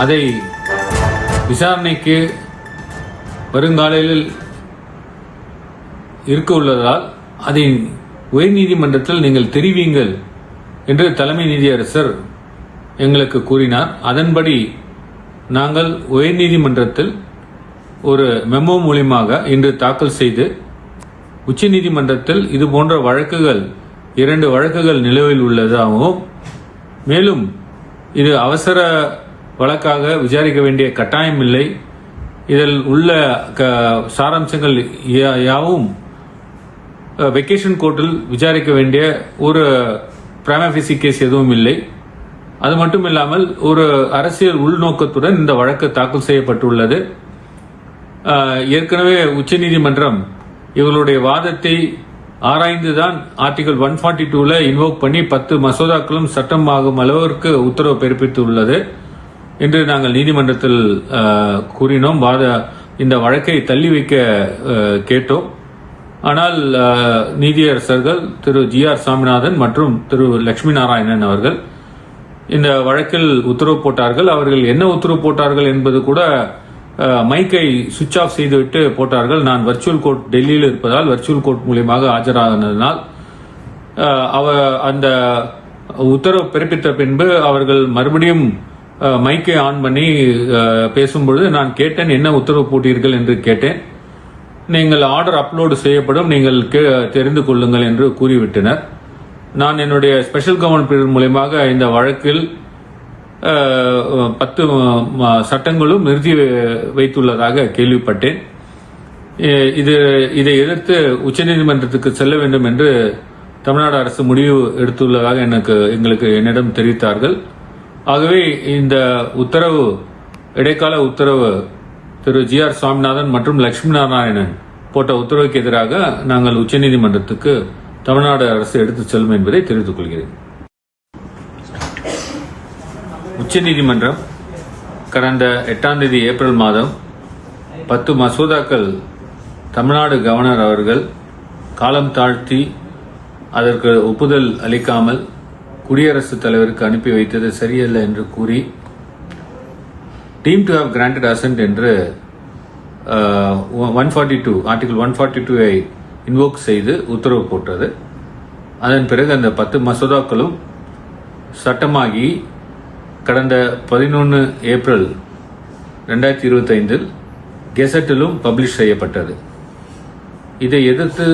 அதை விசாரணைக்கு வருங்காலையில் இருக்க உள்ளதால் அதை உயர்நீதிமன்றத்தில் நீங்கள் தெரிவிங்கள் என்று தலைமை நீதியரசர் எங்களுக்கு கூறினார். அதன்படி நாங்கள் உயர்நீதிமன்றத்தில் ஒரு மெமோ மூலமாக இன்று தாக்கல் செய்து உச்சநீதிமன்றத்தில் இது போன்ற வழக்குகள் 2 வழக்குகள் நிலுவையில் உள்ளதாகவும் மேலும் இது அவசர வழக்காக விசாரிக்க வேண்டிய கட்டாயமில்லை, இதில் உள்ள சாராம்சங்கள் யாவும் வெக்கேஷன் கோர்ட்டில் விசாரிக்க வேண்டிய ஒரு பிரைமா ஃபேசி கேஸ் எதுவும் இல்லை. அது மட்டும் இல்லாமல் ஒரு அரசியல் உள்நோக்கத்துடன் இந்த வழக்கு தாக்கல் செய்யப்பட்டுள்ளது. ஏற்கனவே உச்சநீதிமன்றம் இவர்களுடைய வாதத்தை ஆராய்ந்துதான் ஆர்டிகல் 142ல இன்வோக் பண்ணி 10 மசோதாக்களும் சட்டமாகும் அளவிற்கு உத்தரவு பிறப்பித்துள்ளது என்று நாங்கள் நீதிமன்றத்தில் கூறினோம். இந்த வழக்கை தள்ளி வைக்க கேட்டோம். ஆனால் நீதியரசர்கள் திரு GR சாமிநாதன் மற்றும் திரு லட்சுமி நாராயணன் அவர்கள் இந்த வழக்கில் உத்தரவு போட்டார்கள். அவர்கள் என்ன உத்தரவு போட்டார்கள் என்பது கூட மைக்கை சுவிட்ச் ஆஃப் செய்துவிட்டு போட்டார்கள். நான் வர்ச்சுவல் கோர்ட் டெல்லியில் இருப்பதால் வர்ச்சுவல் கோர்ட் மூலியமாக ஆஜரானதனால் அந்த உத்தரவு பிறப்பித்த பின்பு அவர்கள் மறுபடியும் மைக்கை ஆன் பண்ணி பேசும்பொழுது நான் கேட்டேன், என்ன உத்தரவு போட்டீர்கள் என்று கேட்டேன். நீங்கள் ஆர்டர் அப்லோடு செய்யப்படும், நீங்கள் தெரிந்து கொள்ளுங்கள் என்று கூறிவிட்டனர். நான் என்னுடைய ஸ்பெஷல் கவர்மெண்ட் பீரியட் மூலமாக இந்த வழக்கில் 10 சட்டங்களும் நிறுத்தி வைத்துள்ளதாக கேள்விப்பட்டேன். இதை எதிர்த்து உச்சநீதிமன்றத்துக்கு செல்ல வேண்டும் என்று தமிழ்நாடு அரசு முடிவு எடுத்துள்ளதாக என்னிடம் தெரிவித்தார்கள். ஆகவே இந்த உத்தரவு, இடைக்கால உத்தரவு திரு GR சாமிநாதன் மற்றும் லட்சுமி நாராயணன் போட்ட உத்தரவுக்கு எதிராக நாங்கள் உச்சநீதிமன்றத்துக்கு தமிழ்நாடு அரசு எடுத்துச் செல்லும் என்பதை தெரிவித்துக் கொள்கிறேன். உச்சநீதிமன்றம் கடந்த 8ஆம் தேதி ஏப்ரல் மாதம் 10 மசோதாக்கள் தமிழ்நாடு கவர்னர் அவர்கள் காலம் தாழ்த்தி அதற்கு ஒப்புதல் அளிக்காமல் குடியரசுத் தலைவருக்கு அனுப்பி வைத்தது சரியல்ல என்று கூறி deemed to have granted assent என்று 142 ஆர்டிகல் 142ஐ இன்வோக் செய்து உத்தரவு போட்டது. அதன் பிறகு அந்த 10 மசோதாக்களும் சட்டமாகி கடந்த 11 ஏப்ரல் 2025 கெசட்டிலும் பப்ளிஷ் செய்யப்பட்டது. இதை எதிர்த்து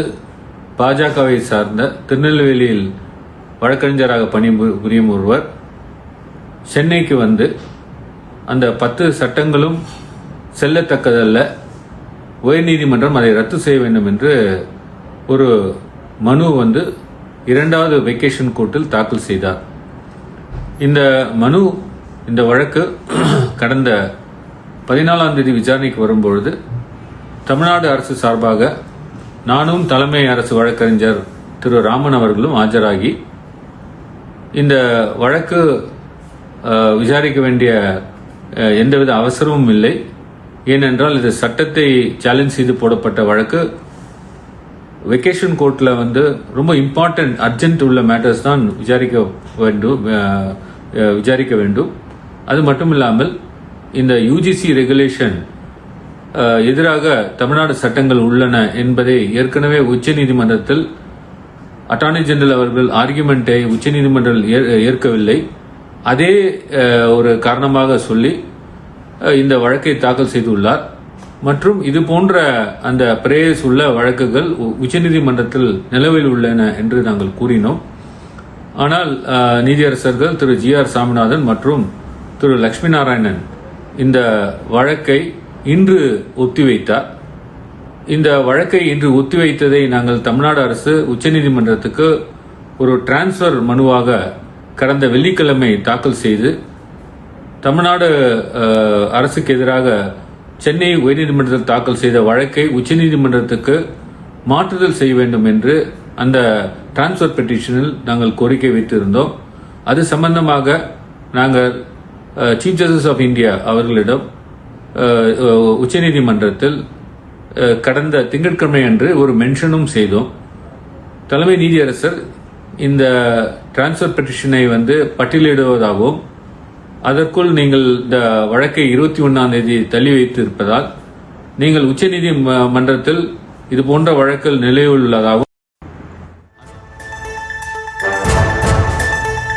பாஜகவை சார்ந்த திருநெல்வேலியில் வழக்கறிஞராக பணிபுரியும் ஒருவர் சென்னைக்கு வந்து அந்த 10 சட்டங்களும் செல்லத்தக்கதல்ல, உயர்நீதிமன்றம் அதை ரத்து செய்ய வேண்டும் என்று ஒரு மனு 2வது வெக்கேஷன் கோர்ட்டில் தாக்கல் செய்தார். இந்த வழக்கு கடந்த 14ஆம் தேதி விசாரணைக்கு வரும்பொழுது தமிழ்நாடு அரசு சார்பாக நானும் தலைமை அரசு வழக்கறிஞர் திரு ராமன் அவர்களும் ஆஜராகி இந்த வழக்கு விசாரிக்க வேண்டிய எந்தவித அவசரமும் இல்லை, ஏனென்றால் இது சட்டத்தை சேலஞ்ச் செய்து போடப்பட்ட வழக்கு. வெக்கேஷன் கோர்ட்டில் ரொம்ப இம்பார்ட்டன்ட் அர்ஜென்ட் உள்ள மேட்டர்ஸ் தான் விசாரிக்க வேண்டும். அது மட்டும் இல்லாமல் இந்த UGC ரெகுலேஷன் எதிராக தமிழ்நாடு சட்டங்கள் உள்ளன என்பதை ஏற்கனவே உச்சநீதிமன்றத்தில் அட்டார்னி ஜெனரல் அவர்கள் ஆர்குமெண்ட்டை உச்சநீதிமன்றம் ஏற்கவில்லை. அதே ஒரு காரணமாக சொல்லி இந்த வழக்கை தாக்கல் செய்துள்ளார். மற்றும் இது போன்ற அந்த பிரேயர்ஸ் உள்ள வழக்குகள் உச்சநீதிமன்றத்தில் நிலவில் உள்ளன என்று நாங்கள் கூறினோம். ஆனால் நீதியரசர்கள் திரு GR சாமிநாதன் மற்றும் திரு லட்சுமி நாராயணன் இந்த வழக்கை இன்று ஒத்திவைத்தார். இந்த வழக்கை இன்று ஒத்திவைத்ததை நாங்கள் தமிழ்நாடு அரசு உச்சநீதிமன்றத்துக்கு ஒரு டிரான்ஸ்பர் மனுவாக கடந்த வெள்ளிக்கிழமை தாக்கல் செய்து தமிழ்நாடு அரசுக்கு எதிராக சென்னை உயர்நீதிமன்றத்தில் தாக்கல் செய்த வழக்கை உச்சநீதிமன்றத்துக்கு மாற்றுதல் செய்ய வேண்டும் என்று அந்த டிரான்ஸ்பர் பெட்டிஷனில் நாங்கள் கோரிக்கை வைத்திருந்தோம். அது சம்பந்தமாக நாங்கள் சீஃப் ஜஸ்டிஸ் ஆஃப் இந்தியா அவர்களிடம் உச்சநீதிமன்றத்தில் கடந்த திங்கட்கிழமை அன்று ஒரு மென்ஷனும் செய்தோம். தலைமை நீதியரசர் இந்த டிரான்ஸ்பர் பெட்டிஷனை பட்டியலிடுவதாகவும் அதற்குள் நீங்கள் இந்த வழக்கை 21ஆம் தேதி தள்ளி வைத்து இருப்பதால் நீங்கள் உச்சநீதிமன்றத்தில் இது போன்ற வழக்கில் நிலையுள்ளதாகவும்